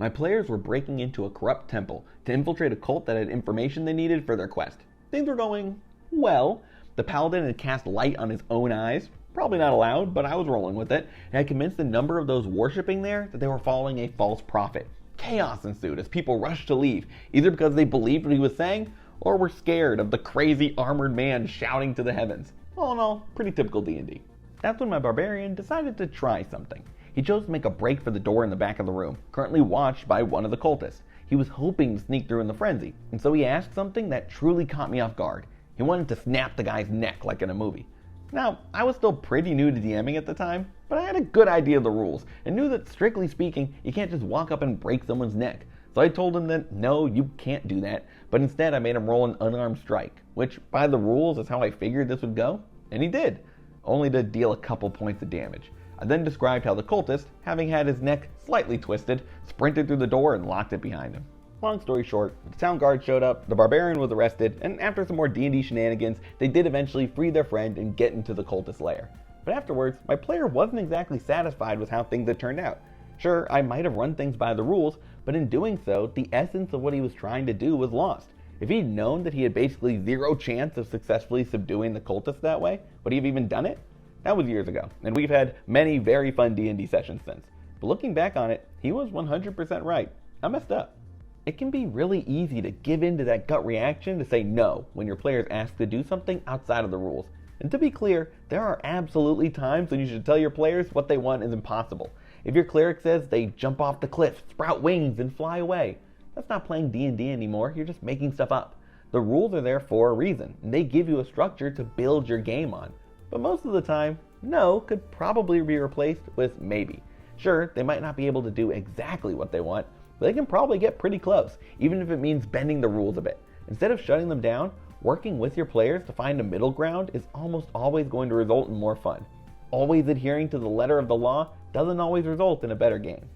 My players were breaking into a corrupt temple to infiltrate a cult that had information they needed for their quest. Things were going well. The paladin had cast light on his own eyes. Probably not allowed, but I was rolling with it, and I convinced a number of those worshipping there that they were following a false prophet. Chaos ensued as people rushed to leave, either because they believed what he was saying, or were scared of the crazy armored man shouting to the heavens. All in all, pretty typical D&D. That's when my barbarian decided to try something. He chose to make a break for the door in the back of the room, currently watched by one of the cultists. He was hoping to sneak through in the frenzy, and so he asked something that truly caught me off guard. He wanted to snap the guy's neck like in a movie. Now, I was still pretty new to DMing at the time, but I had a good idea of the rules, and knew that strictly speaking, you can't just walk up and break someone's neck. So I told him that no, you can't do that, but instead I made him roll an unarmed strike, which by the rules is how I figured this would go, and he did, only to deal a couple points of damage. I then described how the cultist, having had his neck slightly twisted, sprinted through the door and locked it behind him. Long story short, the town guard showed up, the barbarian was arrested, and after some more D&D shenanigans, they did eventually free their friend and get into the cultist lair. But afterwards, my player wasn't exactly satisfied with how things had turned out. Sure, I might have run things by the rules, but in doing so, the essence of what he was trying to do was lost. If he'd known that he had basically zero chance of successfully subduing the cultist that way, would he have even done it? That was years ago, and we've had many very fun D&D sessions since. But looking back on it, he was 100% right. I messed up. It can be really easy to give in to that gut reaction to say no when your players ask to do something outside of the rules. And to be clear, there are absolutely times when you should tell your players what they want is impossible. If your cleric says they jump off the cliff, sprout wings, and fly away, that's not playing D&D anymore, you're just making stuff up. The rules are there for a reason, and they give you a structure to build your game on. But most of the time, no could probably be replaced with maybe. Sure, they might not be able to do exactly what they want, but they can probably get pretty close, even if it means bending the rules a bit. Instead of shutting them down, working with your players to find a middle ground is almost always going to result in more fun. Always adhering to the letter of the law doesn't always result in a better game.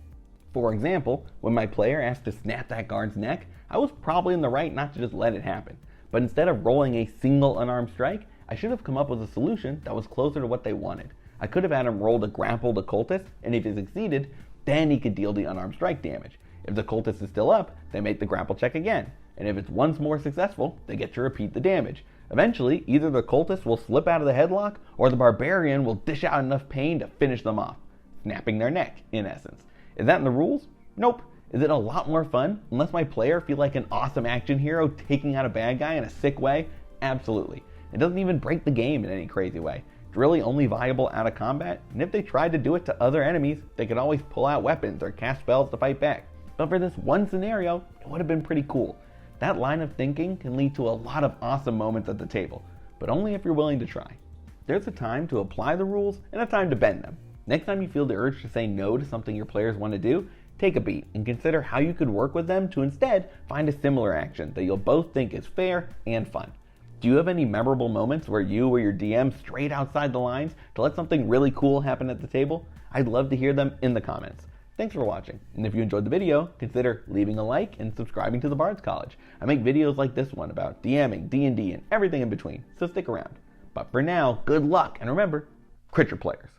For example, when my player asked to snap that guard's neck, I was probably in the right not to just let it happen. But instead of rolling a single unarmed strike, I should have come up with a solution that was closer to what they wanted. I could have had him roll to grapple the cultist, and if he succeeded, then he could deal the unarmed strike damage. If the cultist is still up, they make the grapple check again, and if it's once more successful, they get to repeat the damage. Eventually, either the cultist will slip out of the headlock, or the barbarian will dish out enough pain to finish them off, snapping their neck, in essence. Is that in the rules? Nope. Is it a lot more fun unless my player feel like an awesome action hero taking out a bad guy in a sick way? Absolutely. It doesn't even break the game in any crazy way. It's really only viable out of combat, and if they tried to do it to other enemies, they could always pull out weapons or cast spells to fight back. But for this one scenario, it would have been pretty cool. That line of thinking can lead to a lot of awesome moments at the table, but only if you're willing to try. There's a time to apply the rules and a time to bend them. Next time you feel the urge to say no to something your players want to do, take a beat and consider how you could work with them to instead find a similar action that you'll both think is fair and fun. Do you have any memorable moments where you or your DM strayed outside the lines to let something really cool happen at the table? I'd love to hear them in the comments. Thanks for watching, and if you enjoyed the video, consider leaving a like and subscribing to the Bard's College. I make videos like this one about DMing, D&D, and everything in between, so stick around. But for now, good luck, and remember, crit your players.